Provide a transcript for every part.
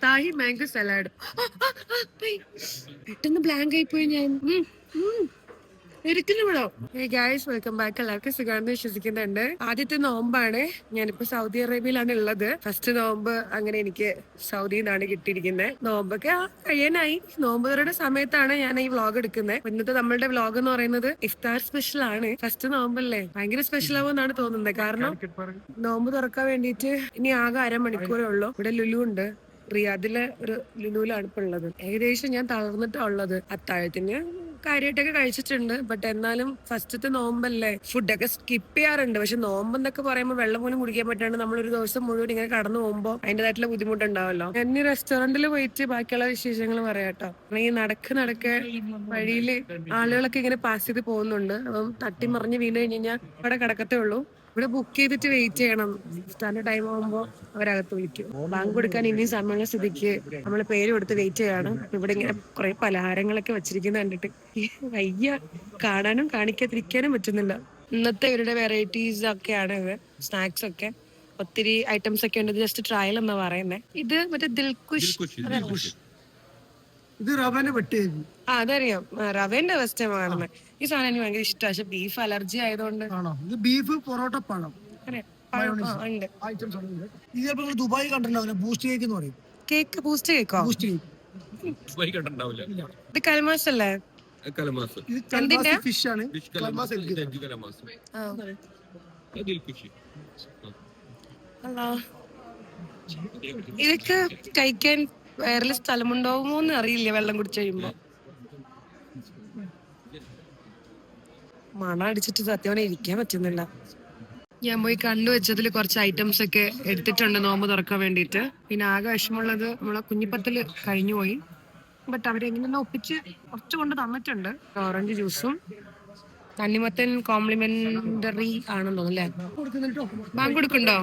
Thahi mango salad. പെട്ടെന്ന് blank ആയി പോയി ഞാൻ. Guys welcome back. എല്ലാവർക്കും സുഖാണെന്ന് വിശ്വസിക്കുന്നുണ്ട്. ആദ്യത്തെ നോമ്പാണ്. ഞാനിപ്പോ സൗദി അറേബ്യയിലാണ് ഉള്ളത്. ഫസ്റ്റ് നോമ്പ് അങ്ങനെ എനിക്ക് സൗദിയിൽ നിന്നാണ് കിട്ടിയിരിക്കുന്നത്. നോമ്പൊക്കെ കഴിയാനായി. നോമ്പ് തുറയുടെ സമയത്താണ് ഞാൻ ഈ വ്ളോഗ് എടുക്കുന്നത്. ഇന്നത്തെ നമ്മളുടെ വ്ളോഗ് എന്ന് പറയുന്നത് ഇഫ്താർ സ്പെഷ്യൽ ആണ്. ഫസ്റ്റ് നോമ്പല്ലേ, ഭയങ്കര സ്പെഷ്യൽ ആവുമെന്നാണ് തോന്നുന്നത്. കാരണം നോമ്പ് തുറക്കാൻ വേണ്ടിയിട്ട് ഇനി ആകെ അരമണിക്കൂറേ ഉള്ളൂ. ഇവിടെ ലുലു ഉണ്ട്. റിയാദിലെ ഒരു ലുലുവിലാണ് ഇപ്പൊ ഉള്ളത്. ഏകദേശം ഞാൻ തളർന്നിട്ടാ ഉള്ളത്. അത്താഴത്തിന് കാര്യമായിട്ടൊക്കെ കഴിച്ചിട്ടുണ്ട്. ബട്ട് എന്നാലും ഫസ്റ്റത്തെ നോമ്പല്ലേ, ഫുഡൊക്കെ സ്കിപ്പ് ചെയ്യാറുണ്ട്. പക്ഷെ നോമ്പെന്നൊക്കെ പറയുമ്പോൾ വെള്ളം പോലും കുടിക്കാൻ പറ്റാണ്ട് നമ്മളൊരു ദിവസം മുഴുവൻ ഇങ്ങനെ കടന്നു പോകുമ്പോൾ അതിന്റേതായിട്ടുള്ള ബുദ്ധിമുട്ടുണ്ടാവല്ലോ. ഞാൻ ഈ റെസ്റ്റോറന്റിൽ പോയിട്ട് ബാക്കിയുള്ള വിശേഷങ്ങൾ പറയാട്ടോ. ഈ നടക്കെ വഴിയില് ആളുകളൊക്കെ ഇങ്ങനെ പാസ് ചെയ്ത് പോകുന്നുണ്ട്. അപ്പം തട്ടിമറിഞ്ഞ് വീണ് കഴിഞ്ഞാൽ അവിടെ കിടക്കത്തേ ഉള്ളൂ. ഇവിടെ ബുക്ക് ചെയ്തിട്ട് വെയിറ്റ് ചെയ്യണം. ഇഫ്താറിന്റെ ടൈം ആകുമ്പോൾ അവരകത്ത് വിളിക്കും. ബാങ്ക് കൊടുക്കാൻ ഇനിയും സമയമുള്ള സ്ഥിതിക്ക് നമ്മള് പേര് കൊടുത്ത് വെയിറ്റ് ചെയ്യാണ്. ഇവിടെ ഇങ്ങനെ കുറെ പലഹാരങ്ങളൊക്കെ വെച്ചിരിക്കുന്ന കണ്ടിട്ട് വയ്യ. കാണാനും കാണിക്കാതിരിക്കാനും പറ്റുന്നില്ല. ഇന്നത്തെ ഇവരുടെ വെറൈറ്റീസ് ഒക്കെയാണ് ഇത്. സ്നാക്സ് ഒക്കെ ഒത്തിരി ഐറ്റംസ് ഒക്കെ ഉണ്ട്. ജസ്റ്റ് ട്രയൽ എന്നാ പറയുന്നത്. ഇത് മറ്റേ ദിൽകുഷ്, ഇത് റവനെ വെട്ടിയത്. അതറിയാം. റവേന്റെ ഫസ്റ്റ് കാണുന്നത്. ഈ സാധനം എനിക്ക് ഭയങ്കര ഇഷ്ടമാണ്. പക്ഷെ ബീഫ് അലർജി ആയതുകൊണ്ട്. ഇത് ബീഫ് പൊറോട്ട പഴം ഉണ്ട്. ഐറ്റംസ് ആണ്. ഇത് ദുബായ് കണ്ടിട്ടുണ്ടാവില്ല, ബൂസ്റ്റ് കേക്ക് എന്ന് പറയും. കേക്ക് ബൂസ്റ്റ് കേക്കോ? ബൂസ്റ്റ് കേക്ക് ഇത് കൽമാസ് അല്ലേ? ഇത് കൽമാസ് ഫിഷ് ആണ്. ഇതൊക്കെ കഴിക്കാൻ വേറെ സ്ഥലമുണ്ടാവുമോ എന്ന് അറിയില്ല. വെള്ളം കുടിച്ചു കഴിയുമ്പോ മണ അടിച്ചിട്ട് സത്യം ഇരിക്കാൻ പറ്റുന്നില്ല. ഞാൻ പോയി കണ്ടുവച്ചതിൽ കുറച്ച് ഐറ്റംസ് ഒക്കെ എടുത്തിട്ടുണ്ട് നോമ്പ് തുറക്കാൻ വേണ്ടിയിട്ട്. പിന്നെ ആകെ വിഷമമുള്ളത് നമ്മളെ കുഞ്ഞിപ്പത്തില് കഴിഞ്ഞു പോയി. ബട്ട് അവരെങ്ങനെ ഒപ്പിച്ച് കുറച്ച് കൊണ്ട് തന്നിട്ടുണ്ട്. ഓറഞ്ച് ജ്യൂസും തണ്ണിമത്തൻ കോംപ്ലിമെന്ററി ആണെന്ന് തോന്നുന്നു അല്ലേ? ബാങ്ക് കൊടുക്കണ്ടോ?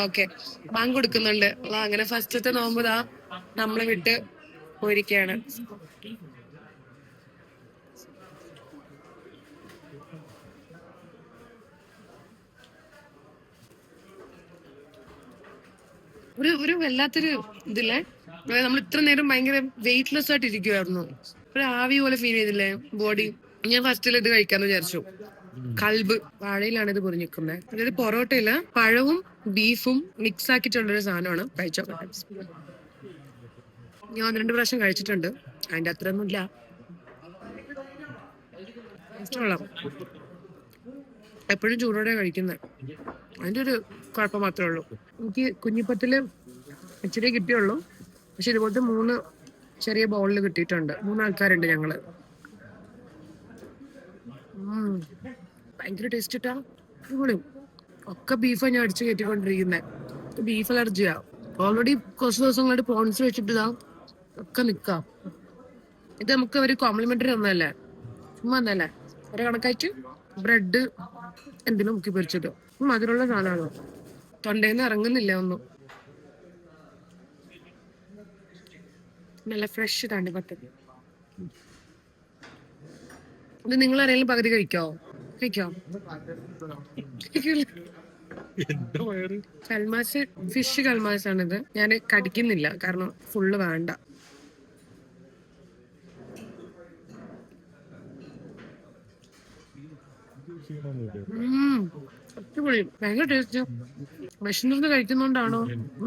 ഓക്കെ, ബാങ്ക് കൊടുക്കുന്നുണ്ട്. അങ്ങനെ ഫസ്റ്റത്തെ നോമ്പ് നമ്മളെ വിട്ട് പോയിരിക്കുകയാണ്. ഒരു വല്ലാത്തൊരു ഇതില്ലേ, നമ്മൾ ഇത്ര നേരം ഭയങ്കര വെയിറ്റ്ലെസ് ആയിട്ട് ഇരിക്കുവായിരുന്നു. ഒരു ആവി പോലെ ഫീൽ ചെയ്തില്ലേ ബോഡി. ഞാൻ ഫസ്റ്റിൽ ഇത് കഴിക്കാന്ന് വിചാരിച്ചു. കൽബ് വാഴയിലാണ് ഇത് പൊരിഞ്ഞിരിക്കുന്നത്. അതായത് പൊറോട്ടയില് പഴവും ബീഫും മിക്സ് ആക്കിയിട്ടുള്ളൊരു സാധനമാണ്. കഴിച്ചോ. ഞാൻ 2 പ്രാവശ്യം കഴിച്ചിട്ടുണ്ട്. അതിന്റെ അത്രയൊന്നും ഇല്ല. എപ്പോഴും ചൂടോടെ കഴിക്കുന്നത്. അതിന്റെ ഒരു കുഴപ്പം മാത്രമേ ഉള്ളൂ. എനിക്ക് കുഞ്ഞിപ്പത്തില് ഇച്ചിരി കിട്ടിയുള്ളൂ. പക്ഷെ ഇതുപോലത്തെ 3 ചെറിയ ബൗളിൽ കിട്ടിയിട്ടുണ്ട്. 3 ആൾക്കാരുണ്ട് ഞങ്ങള്. ഭയങ്കര ടേസ്റ്റ് ഇട്ടാ. ഒക്കെ ബീഫാ ഞാൻ അടിച്ചു കയറ്റിക്കൊണ്ടിരിക്കുന്നത്. ബീഫ് അലർജിയാ. ഓൾറെഡി കുറച്ച് ദിവസങ്ങളായിട്ട് പ്രോൺസ് വെച്ചിട്ട് ഒക്കെ നിക്കാം. ഇത് നമുക്ക് ഒരു കോംപ്ലിമെന്ററി ഒന്നല്ലേ, ചുമ്മാ ഒന്നല്ലേ, ഒരു കണക്കായിട്ട് ബ്രെഡ് എന്തിനും മുക്കി പൊരിച്ചിട്ട്. മധുരമുള്ള സാധനമാണോ, തൊണ്ടേന്ന് ഇറങ്ങുന്നില്ല ഒന്നും. നല്ല ഫ്രഷ് തണ്ണിമത്തൻ. ഇത് നിങ്ങൾ ആരെങ്കിലും പകുതി കഴിക്കോ? കൽമാസ് ഫിഷ് കൽമാസ് ആണിത്. ഞാൻ കടിക്കുന്നില്ല കാരണം ഫുള്ള് വേണ്ട. അടിപൊളി, ഭയങ്കര ടേസ്റ്റ്. വിശന്നിരുന്ന് കഴിക്കുന്നോണ്ടാണോ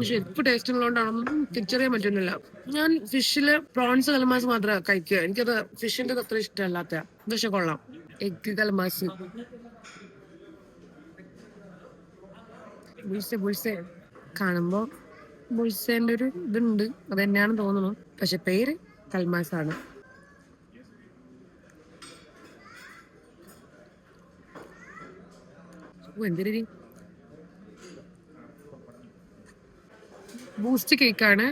ശരിക്കും ടേസ്റ്റ് ഉള്ളതുകൊണ്ടാണോ തിരിച്ചറിയാൻ പറ്റുന്നില്ല. ഞാൻ ഫിഷില് പ്രോൺസ് കൽമാസ് മാത്രമേ കഴിക്കുക. എനിക്കത് ഫിഷിന്റെ അത്ര ഇഷ്ടമല്ലാത്ത. പക്ഷെ കൊള്ളാം. എഗ് കൽമാസ്, ബുൾസെ കാണുമ്പോ ബുൾസേന്റെ ഒരു ഇതുണ്ട്, അത് തന്നെയാണെന്ന് തോന്നുന്നു. പക്ഷെ പേര് കൽമാസ് ആണ്. എന്തിരി ബൂസ്റ്റ് കേക്കാണ്.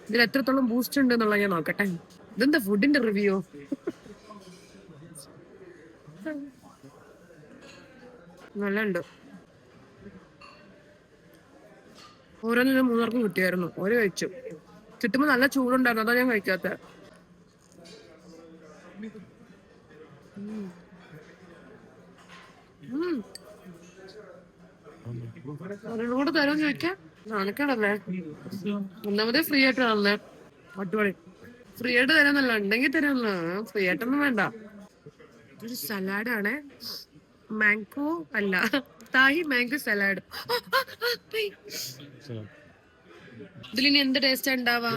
ഇതിൽ എത്രത്തോളം ബൂസ്റ്റ് ഉണ്ട് എന്നുള്ള ഞാൻ നോക്കട്ടെ. ഇതെന്താ ഫുഡിന്റെ റിവ്യൂ? നല്ല ഉണ്ട്. ഓരോന്നിനും 3 കിട്ടിയായിരുന്നു. ഓരോ കഴിച്ചു. കിട്ടുമ്പോ നല്ല ചൂടുണ്ടായിരുന്നു, അതാ ഞാൻ കഴിക്കാത്ത. ഒരെണ്ണം കൂടെ തരാന്ന് ചോദിക്കാം. നാണക്കേടല്ലേ? ഒന്നാമതേ ഫ്രീ ആയിട്ടാണല്ലേ? അടിപൊളി. ഫ്രീ ആയിട്ട് തരാന്നല്ല, ഉണ്ടെങ്കിൽ തരാന്നല്ല, ഫ്രീ ആയിട്ടൊന്നും വേണ്ട. ഇതൊരു സലാഡാണ്. മാംഗോ അല്ല, താഹി മാംഗോ സലാഡ്. ഇതിലിനി എന്ത് ടേസ്റ്റ് ഉണ്ടാവാ?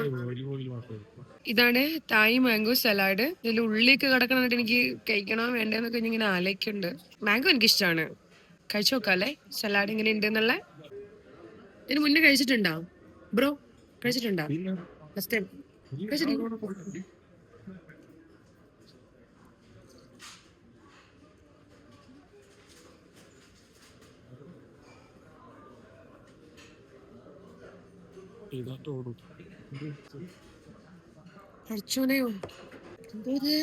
ഇതാണ് തായ് മാംഗോ സലാഡ്. ഇതിൽ ഉള്ളിയൊക്കെ കിടക്കണിട്ട് എനിക്ക് കഴിക്കണോ വേണ്ടെന്നൊക്കെ ഇങ്ങനെ ആലോചിക്കുന്നുണ്ട്. മാംഗോ എനിക്ക് ഇഷ്ടമാണ്. കഴിച്ചു നോക്കാല്ലേ സലാഡ് ഇങ്ങനെ ഉണ്ട് എന്നുള്ള. ഇതിന് മുന്നേ കഴിച്ചിട്ടുണ്ടോ ബ്രോ? കഴിച്ചിട്ടുണ്ടോ ഫസ്റ്റ് ടൈം? കഴിച്ചിട്ടുണ്ടോ? അർച്ചോനയോ എന്തോ ഇത്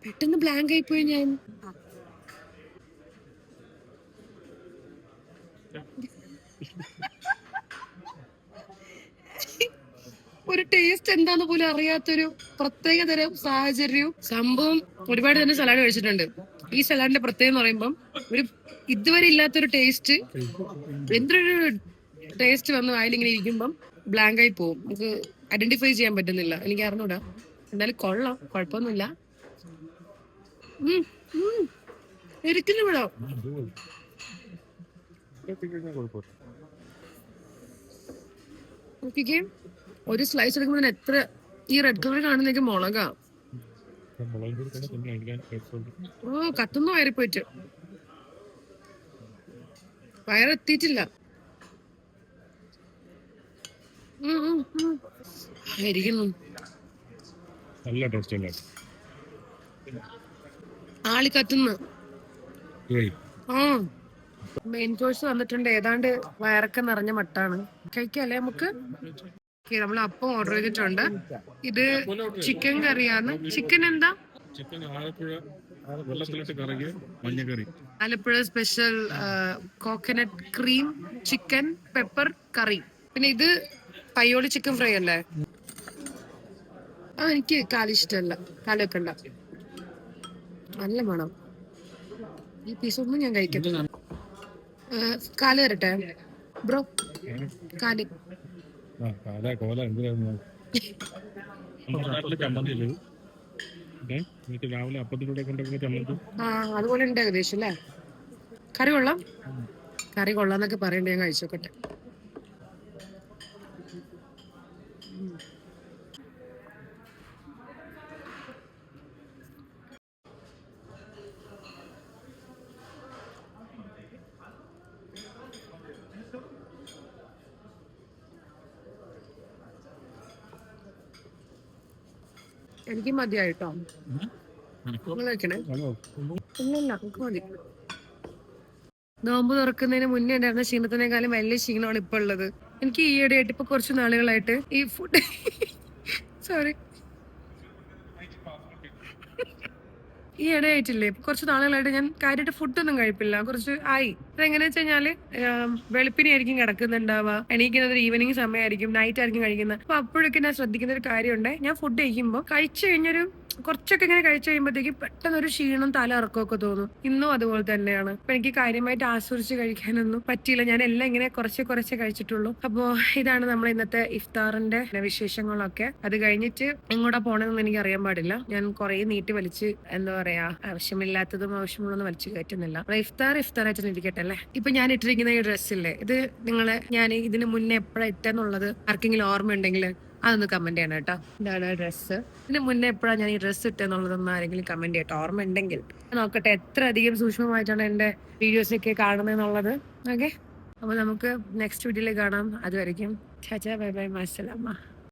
പെട്ടെന്ന് ബ്ലാങ്ക് ആയിപ്പോയി ഞാൻ. ഒരു ടേസ്റ്റ് എന്താന്ന് പോലും അറിയാത്തൊരു പ്രത്യേക തരം സാഹചര്യവും സംഭവം. ഒരുപാട് തന്നെ സലാഡ് കഴിച്ചിട്ടുണ്ട്. ഈ സലാഡിന്റെ പ്രത്യേകത എന്ന് പറയുമ്പം ഒരു ഇതുവരെ ഇല്ലാത്തൊരു ടേസ്റ്റ്. എന്തൊരു ടേസ്റ്റ് വന്ന് വായിലിങ്ങനെ ഇരിക്കുമ്പം ബ്ലാങ്ക് ആയി പോകും. നമുക്ക് ഐഡന്റിഫൈ ചെയ്യാൻ പറ്റുന്നില്ല. എനിക്ക് അറിഞ്ഞൂടാ, എന്നാലും കൊള്ളാം, കുഴപ്പമൊന്നുമില്ല. ഒരിക്കലും വിടാം. നോക്കിക്കേ, ഒരു സ്ലൈസ് എടുക്കുമ്പോൾ എത്ര ഈ റെഡ് കളർ കാണുന്നേക്ക് മുളകാ. ഓ കത്തുന്നു വയറി പോയിട്ട്. വയറെത്തിയിട്ടില്ല. ഇരിക്കുന്നു. നല്ല ടേസ്റ്റ് അല്ലേ? ആളി കത്തുന്നു. ആ മെയിൻ കോഴ്സ് വന്നിട്ടുണ്ട്. ഏതാണ്ട് വയറൊക്കെ നിറഞ്ഞ മട്ടാണ്. കഴിക്കല്ലേ നമുക്ക്? നമ്മൾ അപ്പം ഓർഡർ ചെയ്തിട്ടുണ്ട്. ഇത് ചിക്കൻ കറിയാണ്. ചിക്കൻ എന്താ? ചിക്കൻ ആലപ്പുഴ വെള്ളത്തിലിട്ട് കറിക്ക് മഞ്ഞക്കറി. Alappuzha special coconut cream chicken pepper curry. പിന്നെ ഇത് പയ്യോളി ചിക്കൻ ഫ്രൈ അല്ലേ? എനിക്ക് കാല് ഇഷ്ടമല്ല. കാല് വെക്കണ്ട. നല്ല മണം. ഈ പീസ് ഒന്നും ഞാൻ കഴിക്കത്തില്ല. കാല് തരട്ടെ ബ്രോ? കാല് രാവിലെ അപ്പത്തിലൂടെ കൊണ്ടുവരുന്ന ചമ്മന്തി. അതുപോലെ ഉണ്ട് ഏകദേശം അല്ലേ? കറി കൊള്ളാം. കറി കൊള്ളാന്നൊക്കെ പറയണ്ടേ, ഞാൻ കഴിച്ചോക്കട്ടെ. എനിക്ക് മതിയായിട്ടോ. വെക്കണേ? ഇല്ലല്ല, നമുക്ക് മതി. നോമ്പ് തുറക്കുന്നതിന് മുന്നേ ഉണ്ടായിരുന്ന ക്ഷീണത്തിനേക്കാളും വലിയ ക്ഷീണമാണ് ഇപ്പൊ ഉള്ളത്. എനിക്ക് ഈയിടെയായിട്ട് ഇപ്പൊ കുറച്ച് നാളുകളായിട്ട് ഈ ഫുഡ് സോറി ഈ ഇടയായിട്ടില്ലേ, കുറച്ച് നാളുകളായിട്ട് ഞാൻ കാര്യമായിട്ട് ഫുഡൊന്നും കഴിപ്പില്ല. കുറച്ച് ആയി. അതെങ്ങനെയാ വെച്ച് കഴിഞ്ഞാല് വെളുപ്പിനെ ആയിരിക്കും കിടക്കുന്നുണ്ടാവുക, എണീക്കുന്നത് ഈവനിങ് സമയമായിരിക്കും, നൈറ്റ് ആയിരിക്കും കഴിക്കുന്നത്. അപ്പൊ അപ്പോഴൊക്കെ ഞാൻ ശ്രദ്ധിക്കുന്ന ഒരു കാര്യമുണ്ട്. ഞാൻ ഫുഡ് കഴിക്കുമ്പോൾ കഴിച്ചു കഴിഞ്ഞൊരു കുറച്ചൊക്കെ ഇങ്ങനെ കഴിച്ചു കഴിയുമ്പോഴത്തേക്ക് പെട്ടെന്ന് ഒരു ക്ഷീണം തല ഇറക്കമൊക്കെ തോന്നും. ഇന്നും അതുപോലെ തന്നെയാണ്. അപ്പൊ എനിക്ക് കാര്യമായിട്ട് ആസ്വദിച്ച് കഴിക്കാനൊന്നും പറ്റിയില്ല. ഞാൻ എല്ലാം ഇങ്ങനെ കുറച്ചേ കഴിച്ചിട്ടുള്ളൂ. അപ്പോ ഇതാണ് നമ്മുടെ ഇന്നത്തെ ഇഫ്താറിന്റെ വിശേഷങ്ങളൊക്കെ. അത് കഴിഞ്ഞിട്ട് എങ്ങോട്ടാ പോണെന്ന് എനിക്ക് അറിയാൻ പാടില്ല. ഞാൻ കുറെ നീട്ടി വലിച്ച് എന്താ പറയാ, ആവശ്യമില്ലാത്തതും ആവശ്യമുള്ളതും വലിച്ചു കയറ്റുന്നില്ല. ഇഫ്താറായിട്ട് ഇരിക്കട്ടെ അല്ലേ? ഇപ്പൊ ഞാൻ ഇട്ടിരിക്കുന്ന ഈ ഡ്രസ്സില്ലേ, ഇത് ഞാൻ ഇതിന് മുന്നേ എപ്പോഴാ ഇട്ടെന്നുള്ളത് ആർക്കെങ്കിലും ഓർമ്മയുണ്ടെങ്കിൽ അതൊന്ന് കമന്റ് ചെയ്യണം കേട്ടോ. ഇതാണ് ഡ്രസ്സ്. ഇതിന് മുന്നേ എപ്പോഴാണ് ഞാൻ ഈ ഡ്രസ്സ് ഇട്ടെന്നുള്ളതൊന്നും ആരെങ്കിലും കമന്റ് ചെയ്യട്ടോ, ഓർമ്മ ഉണ്ടെങ്കിൽ. നോക്കട്ടെ എത്ര അധികം സൂക്ഷ്മമായിട്ടാണ് എന്റെ വീഡിയോസൊക്കെ കാണുന്നതെന്നുള്ളത്. ഓക്കെ, അപ്പൊ നമുക്ക് നെക്സ്റ്റ് വീഡിയോയിൽ കാണാം. അതുവരെയ്ക്കും ബൈ ബൈ, മാസലാമ.